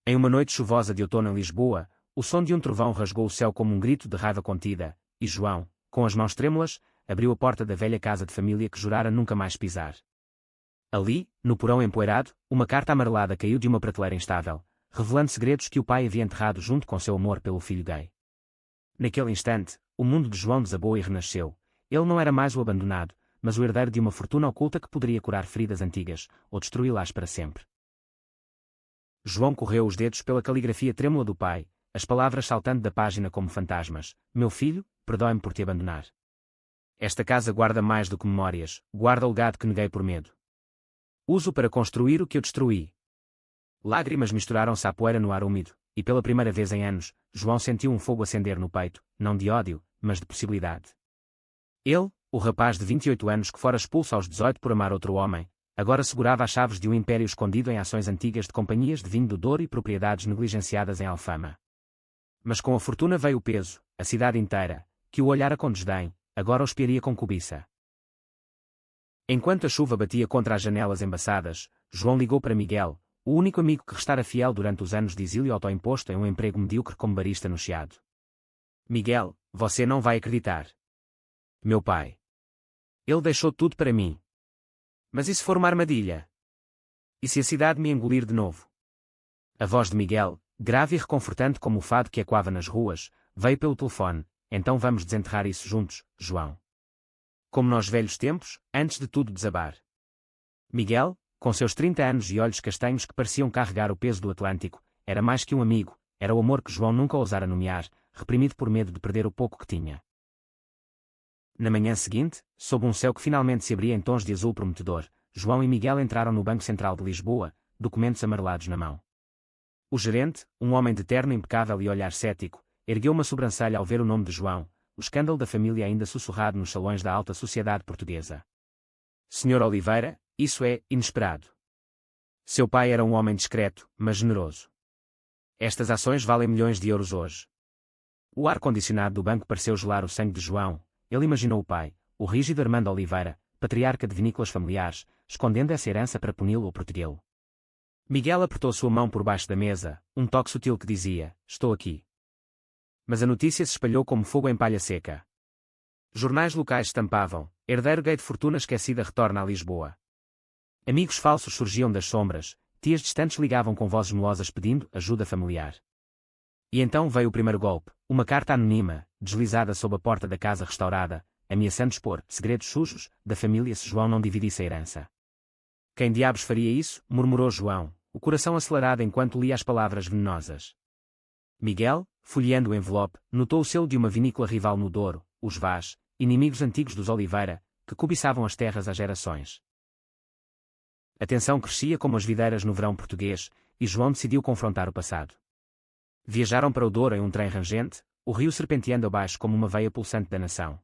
Em uma noite chuvosa de outono em Lisboa, o som de um trovão rasgou o céu como um grito de raiva contida, e João, com as mãos trêmulas, abriu a porta da velha casa de família que jurara nunca mais pisar. Ali, no porão empoeirado, uma carta amarelada caiu de uma prateleira instável, revelando segredos que o pai havia enterrado junto com seu amor pelo filho gay. Naquele instante, o mundo de João desabou e renasceu. Ele não era mais o abandonado, mas o herdeiro de uma fortuna oculta que poderia curar feridas antigas, ou destruí-las para sempre. João correu os dedos pela caligrafia trêmula do pai, as palavras saltando da página como fantasmas. Meu filho, perdoe-me por te abandonar. Esta casa guarda mais do que memórias, guarda o legado que neguei por medo. Uso para construir o que eu destruí. Lágrimas misturaram-se à poeira no ar úmido, e pela primeira vez em anos, João sentiu um fogo acender no peito, não de ódio, mas de possibilidade. Ele, o rapaz de 28 anos que fora expulso aos 18 por amar outro homem, agora segurava as chaves de um império escondido em ações antigas de companhias de vinho do Douro e propriedades negligenciadas em Alfama. Mas com a fortuna veio o peso, a cidade inteira, que o olhara com desdém, agora o espiaria com cobiça. Enquanto a chuva batia contra as janelas embaçadas, João ligou para Miguel, o único amigo que restara fiel durante os anos de exílio autoimposto em um emprego medíocre como barista no Chiado. Miguel, você não vai acreditar. Meu pai. Ele deixou tudo para mim. Mas e se for uma armadilha? E se a cidade me engolir de novo? A voz de Miguel, grave e reconfortante como o fado que ecoava nas ruas, veio pelo telefone. Então vamos desenterrar isso juntos, João. Como nos velhos tempos, antes de tudo desabar. Miguel, com seus 30 anos e olhos castanhos que pareciam carregar o peso do Atlântico, era mais que um amigo, era o amor que João nunca ousara nomear, reprimido por medo de perder o pouco que tinha. Na manhã seguinte, sob um céu que finalmente se abria em tons de azul prometedor, João e Miguel entraram no Banco Central de Lisboa, documentos amarelados na mão. O gerente, um homem de terno impecável e olhar cético, ergueu uma sobrancelha ao ver o nome de João, o escândalo da família ainda sussurrado nos salões da alta sociedade portuguesa. Senhor Oliveira, isso é inesperado. Seu pai era um homem discreto, mas generoso. Estas ações valem milhões de euros hoje. O ar-condicionado do banco pareceu gelar o sangue de João. Ele imaginou o pai, o rígido Armando Oliveira, patriarca de vinícolas familiares, escondendo essa herança para puni-lo ou protegê-lo. Miguel apertou sua mão por baixo da mesa, um toque sutil que dizia, estou aqui. Mas a notícia se espalhou como fogo em palha seca. Jornais locais estampavam, herdeiro gay de fortuna esquecida retorna a Lisboa. Amigos falsos surgiam das sombras, tias distantes ligavam com vozes melosas pedindo ajuda familiar. E então veio o primeiro golpe, uma carta anônima, deslizada sob a porta da casa restaurada, ameaçando expor segredos sujos da família se João não dividisse a herança. Quem diabos faria isso? Murmurou João, o coração acelerado enquanto lia as palavras venenosas. Miguel, folheando o envelope, notou o selo de uma vinícola rival no Douro, os Vaz, inimigos antigos dos Oliveira, que cobiçavam as terras há gerações. A tensão crescia como as videiras no verão português, e João decidiu confrontar o passado. Viajaram para o Douro em um trem rangente, o rio serpenteando abaixo como uma veia pulsante da nação.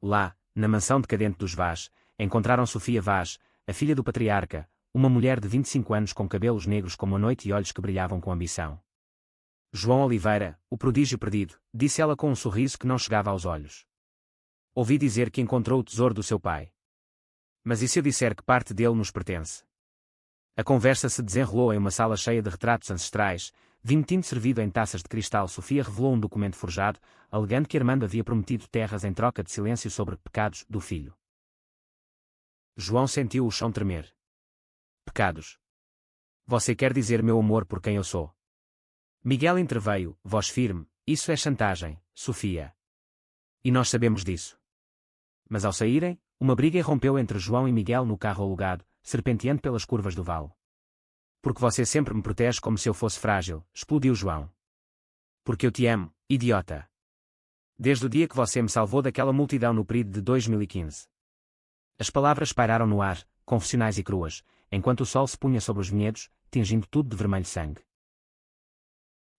Lá, na mansão decadente dos Vaz, encontraram Sofia Vaz, a filha do patriarca, uma mulher de 25 anos com cabelos negros como a noite e olhos que brilhavam com ambição. João Oliveira, o prodígio perdido, disse ela com um sorriso que não chegava aos olhos. Ouvi dizer que encontrou o tesouro do seu pai. Mas e se eu disser que parte dele nos pertence? A conversa se desenrolou em uma sala cheia de retratos ancestrais, vinho tinto servido em taças de cristal. Sofia revelou um documento forjado, alegando que Armando havia prometido terras em troca de silêncio sobre pecados do filho. João sentiu o chão tremer. Pecados. Você quer dizer meu amor por quem eu sou? Miguel interveio, voz firme, isso é chantagem, Sofia. E nós sabemos disso. Mas ao saírem, uma briga irrompeu entre João e Miguel no carro alugado, serpenteando pelas curvas do vale. Porque você sempre me protege como se eu fosse frágil, explodiu João. Porque eu te amo, idiota. Desde o dia que você me salvou daquela multidão no período de 2015. As palavras pairaram no ar, confessionais e cruas, enquanto o sol se punha sobre os vinhedos, tingindo tudo de vermelho sangue.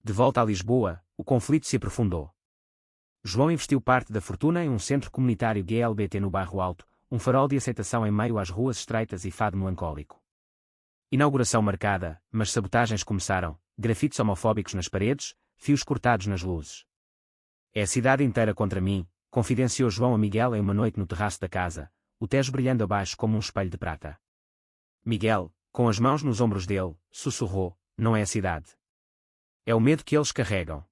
De volta a Lisboa, o conflito se aprofundou. João investiu parte da fortuna em um centro comunitário GLBT no Bairro Alto, um farol de aceitação em meio às ruas estreitas e fado melancólico. Inauguração marcada, mas sabotagens começaram, grafites homofóbicos nas paredes, fios cortados nas luzes. É a cidade inteira contra mim, confidenciou João a Miguel em uma noite no terraço da casa, o Tejo brilhando abaixo como um espelho de prata. Miguel, com as mãos nos ombros dele, sussurrou, não é a cidade. É o medo que eles carregam.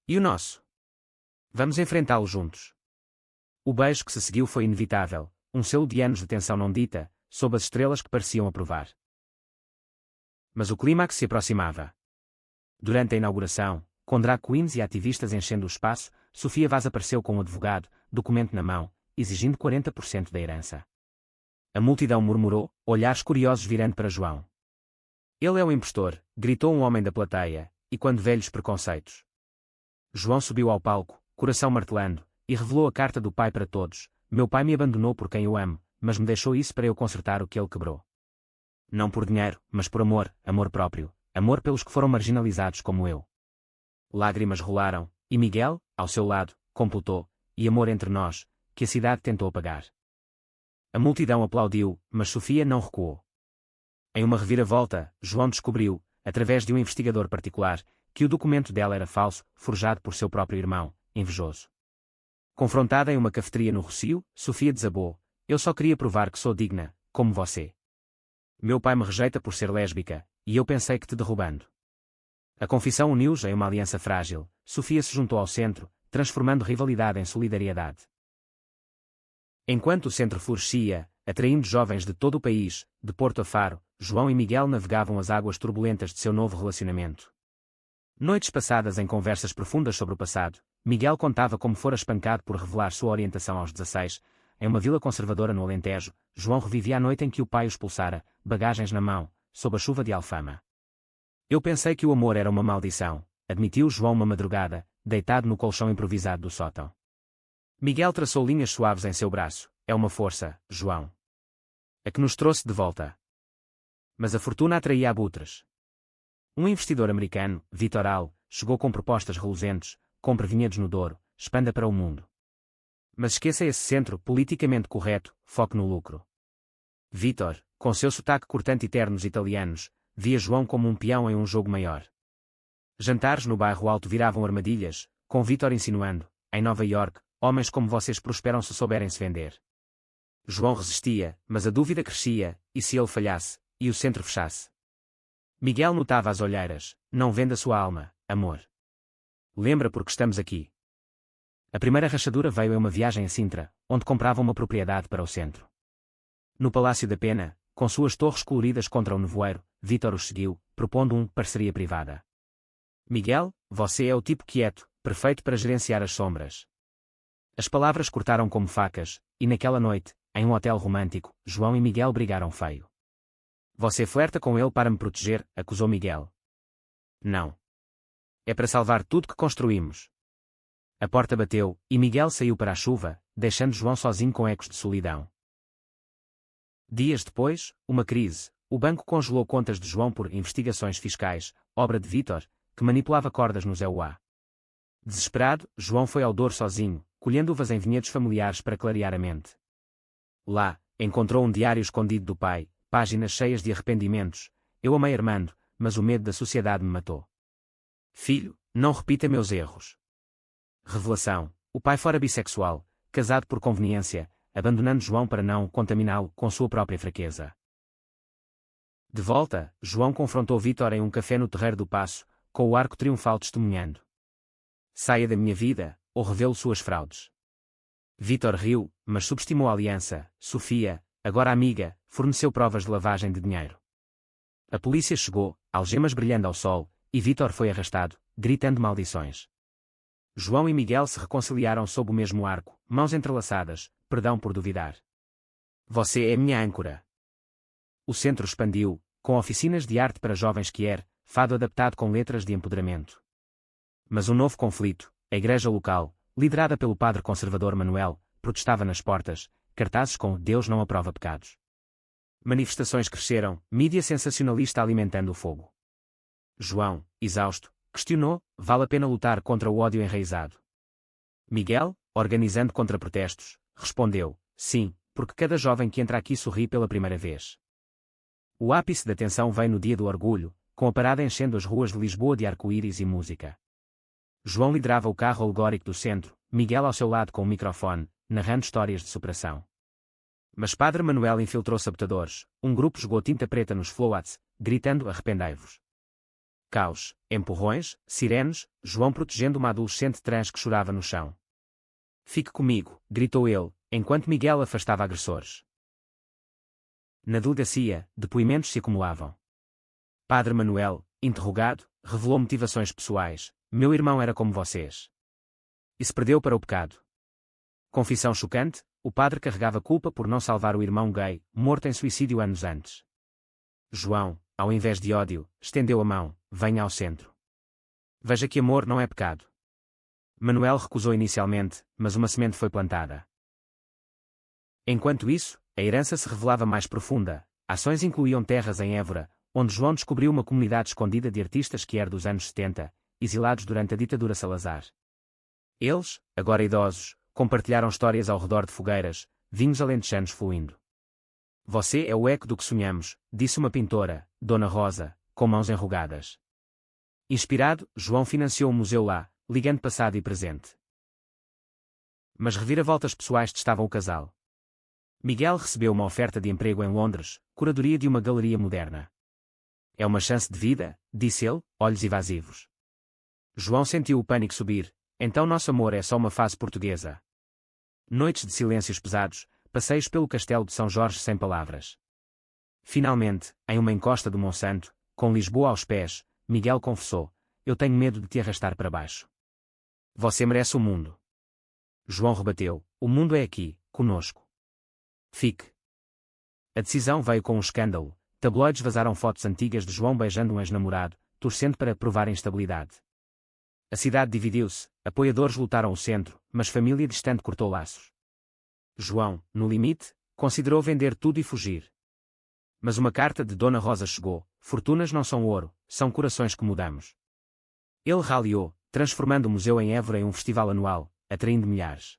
E o nosso? Vamos enfrentá-lo juntos. O beijo que se seguiu foi inevitável, um selo de anos de tensão não dita, sob as estrelas que pareciam aprovar. Mas o clímax se aproximava. Durante a inauguração, com drag queens e ativistas enchendo o espaço, Sofia Vaz apareceu com um advogado, documento na mão, exigindo 40% da herança. A multidão murmurou, olhares curiosos virando para João. Ele é o impostor, gritou um homem da plateia, e quando velhos preconceitos. João subiu ao palco, coração martelando, e revelou a carta do pai para todos. Meu pai me abandonou por quem eu amo, mas me deixou isso para eu consertar o que ele quebrou. Não por dinheiro, mas por amor, amor próprio, amor pelos que foram marginalizados como eu. Lágrimas rolaram, e Miguel, ao seu lado, completou, e amor entre nós, que a cidade tentou apagar. A multidão aplaudiu, mas Sofia não recuou. Em uma reviravolta, João descobriu, através de um investigador particular, que o documento dela era falso, forjado por seu próprio irmão, invejoso. Confrontada em uma cafeteria no Rossio, Sofia desabou. Eu só queria provar que sou digna, como você. Meu pai me rejeita por ser lésbica, e eu pensei que te derrubando. A confissão uniu-os em uma aliança frágil. Sofia se juntou ao centro, transformando rivalidade em solidariedade. Enquanto o centro florescia, atraindo jovens de todo o país, de Porto a Faro, João e Miguel navegavam as águas turbulentas de seu novo relacionamento. Noites passadas em conversas profundas sobre o passado, Miguel contava como fora espancado por revelar sua orientação aos 16, em uma vila conservadora no Alentejo. João revivia a noite em que o pai o expulsara, bagagens na mão, sob a chuva de Alfama. Eu pensei que o amor era uma maldição, admitiu João uma madrugada, deitado no colchão improvisado do sótão. Miguel traçou linhas suaves em seu braço. É uma força, João. A que nos trouxe de volta. Mas a fortuna atraía abutres. Um investidor americano, Vitoral, chegou com propostas reluzentes, compre vinhedos no Douro, expanda para o mundo. Mas esqueça esse centro politicamente correto, foque no lucro. Vítor, com seu sotaque cortante e ternos italianos, via João como um peão em um jogo maior. Jantares no bairro Alto viravam armadilhas, com Vítor insinuando, em Nova York, homens como vocês prosperam se souberem se vender. João resistia, mas a dúvida crescia, e se ele falhasse, e o centro fechasse? Miguel notava as olheiras, não venda sua alma, amor. Lembra porque estamos aqui. A primeira rachadura veio em uma viagem a Sintra, onde comprava uma propriedade para o centro. No Palácio da Pena, com suas torres coloridas contra o nevoeiro, Vítor os seguiu, propondo parceria privada. Miguel, você é o tipo quieto, perfeito para gerenciar as sombras. As palavras cortaram como facas, e naquela noite, em um hotel romântico, João e Miguel brigaram feio. Você flerta com ele para me proteger, acusou Miguel. Não. É para salvar tudo que construímos. A porta bateu, e Miguel saiu para a chuva, deixando João sozinho com ecos de solidão. Dias depois, uma crise. O banco congelou contas de João por investigações fiscais, obra de Vítor, que manipulava cordas no EUA. Desesperado, João foi ao Douro sozinho, colhendo uvas em vinhedos familiares para clarear a mente. Lá, encontrou um diário escondido do pai, páginas cheias de arrependimentos. Eu amei Armando, mas o medo da sociedade me matou. Filho, não repita meus erros. Revelação. O pai fora bissexual, casado por conveniência, abandonando João para não contaminá-lo com sua própria fraqueza. De volta, João confrontou Vítor em um café no Terreiro do Paço, com o arco triunfal testemunhando. Saia da minha vida, ou revelo suas fraudes. Vítor riu, mas subestimou a aliança. Sofia, agora amiga, forneceu provas de lavagem de dinheiro. A polícia chegou, algemas brilhando ao sol, e Vítor foi arrastado, gritando maldições. João e Miguel se reconciliaram sob o mesmo arco, mãos entrelaçadas, perdão por duvidar. Você é minha âncora. O centro expandiu, com oficinas de arte para jovens fado adaptado com letras de empoderamento. Mas um novo conflito. A igreja local, liderada pelo padre conservador Manuel, protestava nas portas, cartazes com Deus não aprova pecados. Manifestações cresceram, mídia sensacionalista alimentando o fogo. João, exausto, questionou, vale a pena lutar contra o ódio enraizado? Miguel, organizando contra-protestos, respondeu, sim, porque cada jovem que entra aqui sorri pela primeira vez. O ápice da tensão veio no dia do orgulho, com a parada enchendo as ruas de Lisboa de arco-íris e música. João liderava o carro alegórico do centro, Miguel ao seu lado com o microfone, narrando histórias de superação. Mas Padre Manuel infiltrou sabotadores, um grupo jogou tinta preta nos floats, gritando arrependei-vos. caos, empurrões, sirenes, João protegendo uma adolescente trans que chorava no chão. Fique comigo, gritou ele, enquanto Miguel afastava agressores. Na delegacia, depoimentos se acumulavam. Padre Manuel, interrogado, revelou motivações pessoais. Meu irmão era como vocês. E se perdeu para o pecado. Confissão chocante, o padre carregava culpa por não salvar o irmão gay, morto em suicídio anos antes. João, ao invés de ódio, estendeu a mão, venha ao centro. Veja que amor não é pecado. Manuel recusou inicialmente, mas uma semente foi plantada. Enquanto isso, a herança se revelava mais profunda. Ações incluíam terras em Évora, onde João descobriu uma comunidade escondida de artistas que era dos anos 70, exilados durante a ditadura Salazar. Eles, agora idosos, compartilharam histórias ao redor de fogueiras, vinhos alentejanos fluindo. Você é o eco do que sonhamos, disse uma pintora, Dona Rosa, com mãos enrugadas. Inspirado, João financiou um museu lá, ligando passado e presente. Mas reviravoltas pessoais testavam o casal. Miguel recebeu uma oferta de emprego em Londres, curadoria de uma galeria moderna. É uma chance de vida, disse ele, olhos evasivos. João sentiu o pânico subir, então nosso amor é só uma fase portuguesa. Noites de silêncios pesados, passeios pelo castelo de São Jorge sem palavras. Finalmente, em uma encosta do Monsanto, com Lisboa aos pés, Miguel confessou, eu tenho medo de te arrastar para baixo. Você merece o mundo. João rebateu, o mundo é aqui, conosco. Fique. A decisão veio com um escândalo. Tabloides vazaram fotos antigas de João beijando um ex-namorado, torcendo para provar instabilidade. A cidade dividiu-se, apoiadores lutaram o centro, mas família distante cortou laços. João, no limite, considerou vender tudo e fugir. Mas uma carta de Dona Rosa chegou, fortunas não são ouro, são corações que mudamos. Ele raliou, transformando o museu em Évora em um festival anual, atraindo milhares.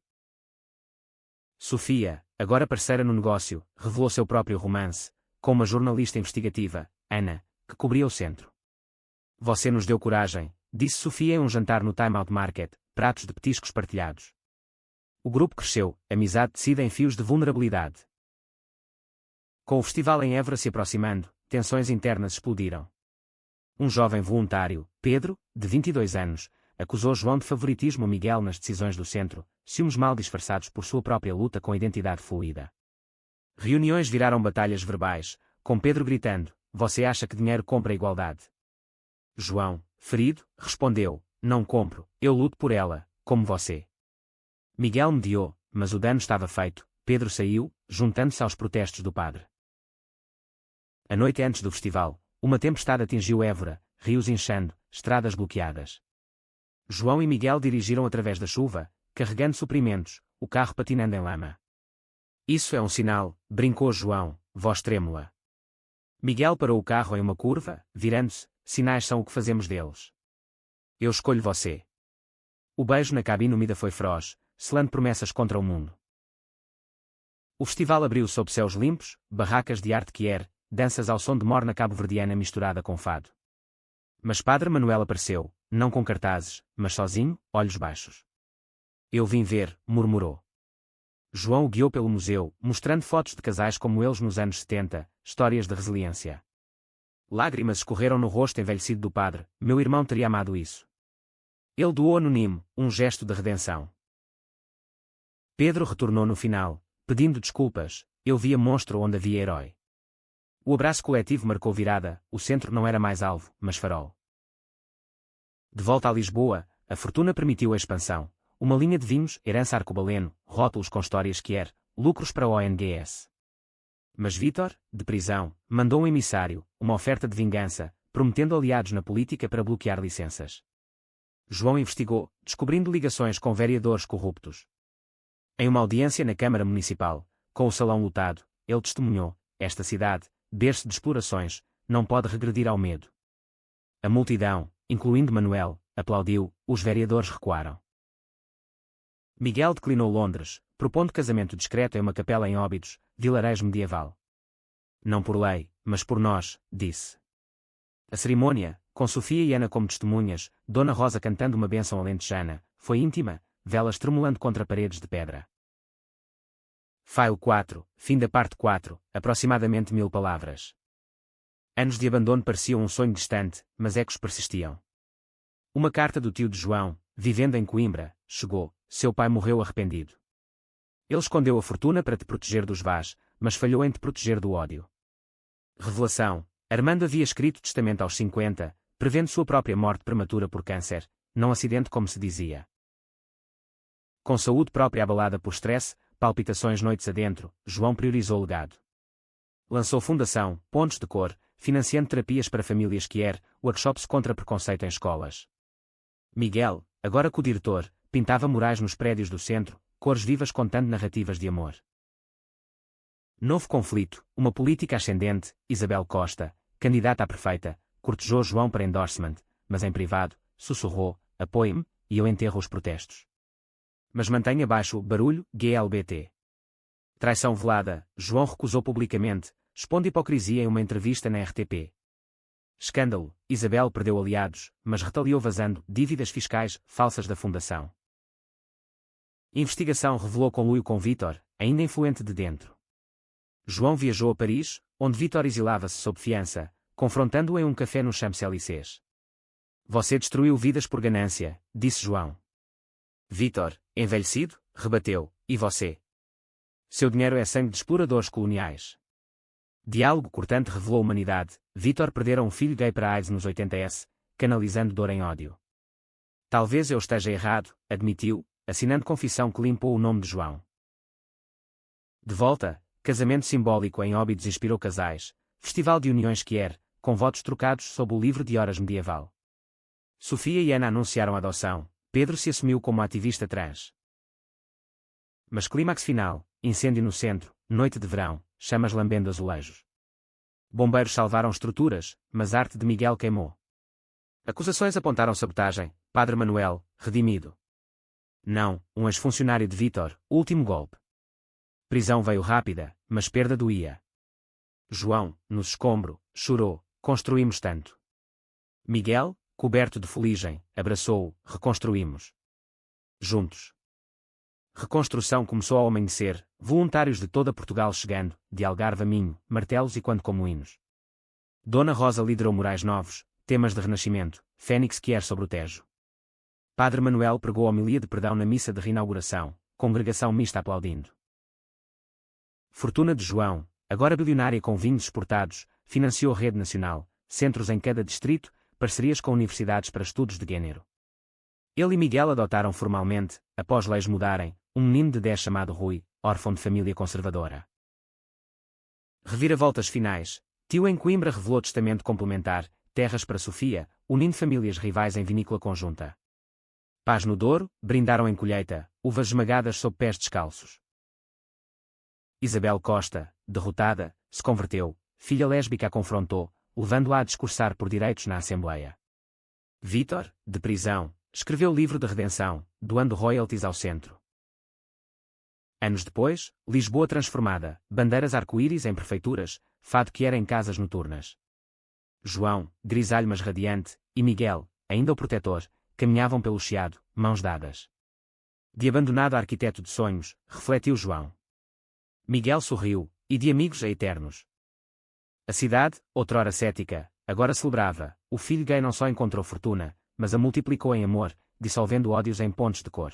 Sofia, agora parceira no negócio, revelou seu próprio romance, com uma jornalista investigativa, Ana, que cobria o centro. Você nos deu coragem, disse Sofia em um jantar no Time Out Market, pratos de petiscos partilhados. O grupo cresceu, amizade tecida em fios de vulnerabilidade. Com o festival em Évora se aproximando, tensões internas explodiram. Um jovem voluntário, Pedro, de 22 anos, acusou João de favoritismo a Miguel nas decisões do centro, ciúmes mal disfarçados por sua própria luta com a identidade fluida. Reuniões viraram batalhas verbais, com Pedro gritando, você acha que dinheiro compra a igualdade? João, ferido, respondeu, não compro, eu luto por ela, como você. Miguel mediou, mas o dano estava feito, Pedro saiu, juntando-se aos protestos do padre. A noite antes do festival, uma tempestade atingiu Évora, rios inchando, estradas bloqueadas. João e Miguel dirigiram através da chuva, carregando suprimentos, o carro patinando em lama. Isso é um sinal, brincou João, voz trêmula. Miguel parou o carro em uma curva, virando-se, sinais são o que fazemos deles. Eu escolho você. O beijo na cabine úmida foi feroz, selando promessas contra o mundo. O festival abriu sob céus limpos, barracas de arte quier, danças ao som de morna cabo-verdiana misturada com fado. Mas Padre Manuel apareceu, não com cartazes, mas sozinho, olhos baixos. Eu vim ver, murmurou. João o guiou pelo museu, mostrando fotos de casais como eles nos anos 70, histórias de resiliência. Lágrimas escorreram no rosto envelhecido do padre, meu irmão teria amado isso. Ele doou anônimo, um gesto de redenção. Pedro retornou no final, pedindo desculpas, eu via monstro onde havia herói. O abraço coletivo marcou virada, o centro não era mais alvo, mas farol. De volta a Lisboa, a fortuna permitiu a expansão. Uma linha de vinhos, herança arcobaleno, rótulos com histórias quier, lucros para o ONGS. Mas Vítor, de prisão, mandou um emissário, uma oferta de vingança, prometendo aliados na política para bloquear licenças. João investigou, descobrindo ligações com vereadores corruptos. Em uma audiência na Câmara Municipal, com o salão lotado, ele testemunhou, esta cidade, berço de explorações, não pode regredir ao medo. A multidão, incluindo Manuel, aplaudiu, os vereadores recuaram. Miguel declinou Londres, propondo casamento discreto em uma capela em Óbidos, vilarejo medieval. Não por lei, mas por nós, disse. A cerimônia, com Sofia e Ana como testemunhas, Dona Rosa cantando uma bênção alentejana, foi íntima, velas tremulando contra paredes de pedra. File 4, fim da parte 4, aproximadamente 1000 palavras. Anos de abandono pareciam um sonho distante, mas ecos persistiam. Uma carta do tio de João, vivendo em Coimbra, chegou. Seu pai morreu arrependido. Ele escondeu a fortuna para te proteger dos vás, mas falhou em te proteger do ódio. Revelação. Armando havia escrito testamento aos 50, prevendo sua própria morte prematura por câncer, não acidente como se dizia. Com saúde própria abalada por stress, palpitações noites adentro, João priorizou o legado. Lançou fundação, pontos de cor, financiando terapias para famílias workshops contra preconceito em escolas. Miguel, agora co-diretor, pintava murais nos prédios do centro, cores vivas contando narrativas de amor. Novo conflito, uma política ascendente, Isabel Costa, candidata à prefeita, cortejou João para endorsement, mas em privado, sussurrou, apoie-me, e eu enterro os protestos. Mas mantenha baixo o barulho, GLBT. Traição velada, João recusou publicamente, expondo hipocrisia em uma entrevista na RTP. Escândalo, Isabel perdeu aliados, mas retaliou vazando dívidas fiscais falsas da fundação. Investigação revelou conluio com Vítor, ainda influente de dentro. João viajou a Paris, onde Vítor exilava-se sob fiança, confrontando-o em um café nos Champs-Élysées. Você destruiu vidas por ganância, disse João. Vítor, envelhecido, rebateu, e você? Seu dinheiro é sangue de exploradores coloniais. Diálogo cortante revelou a humanidade. Vítor perdera um filho gay para AIDS nos 80s, canalizando dor em ódio. Talvez eu esteja errado, admitiu, assinando confissão que limpou o nome de João. De volta, casamento simbólico em Óbidos inspirou casais, festival de uniões com votos trocados sob o livro de horas medieval. Sofia e Ana anunciaram a adoção, Pedro se assumiu como ativista trans. Mas clímax final, incêndio no centro, noite de verão, chamas lambendo azulejos. Bombeiros salvaram estruturas, mas a arte de Miguel queimou. Acusações apontaram sabotagem, Padre Manuel, redimido. Não, um ex-funcionário de Vítor, último golpe. Prisão veio rápida, mas perda doía. João, nos escombro, chorou, construímos tanto. Miguel, coberto de fuligem, abraçou-o, reconstruímos. Juntos. Reconstrução começou ao amanhecer, voluntários de toda Portugal chegando, de Algarve a Minho, martelos e quando como hinos. Dona Rosa liderou murais novos, temas de renascimento, Fênix que sobre o Tejo. Padre Manuel pregou a homilia de perdão na missa de reinauguração, congregação mista aplaudindo. Fortuna de João, agora bilionária com vinhos exportados, financiou rede nacional, centros em cada distrito, parcerias com universidades para estudos de gênero. Ele e Miguel adotaram formalmente, após leis mudarem, um menino de 10 chamado Rui, órfão de família conservadora. Reviravoltas finais. Tio em Coimbra revelou testamento complementar, terras para Sofia, unindo famílias rivais em vinícola conjunta. Paz no Douro, brindaram em colheita, uvas esmagadas sob pés descalços. Isabel Costa, derrotada, se converteu, filha lésbica a confrontou, levando-a a discursar por direitos na Assembleia. Vítor, de prisão, escreveu livro de redenção, doando royalties ao centro. Anos depois, Lisboa transformada, bandeiras arco-íris em prefeituras, fado que era em casas noturnas. João, grisalho mas radiante, e Miguel, ainda o protetor, caminhavam pelo Chiado, mãos dadas. De abandonado arquiteto de sonhos, refletiu João. Miguel sorriu, e de amigos a eternos. A cidade, outrora cética, agora celebrava, o filho gay não só encontrou fortuna, mas a multiplicou em amor, dissolvendo ódios em pontes de cor.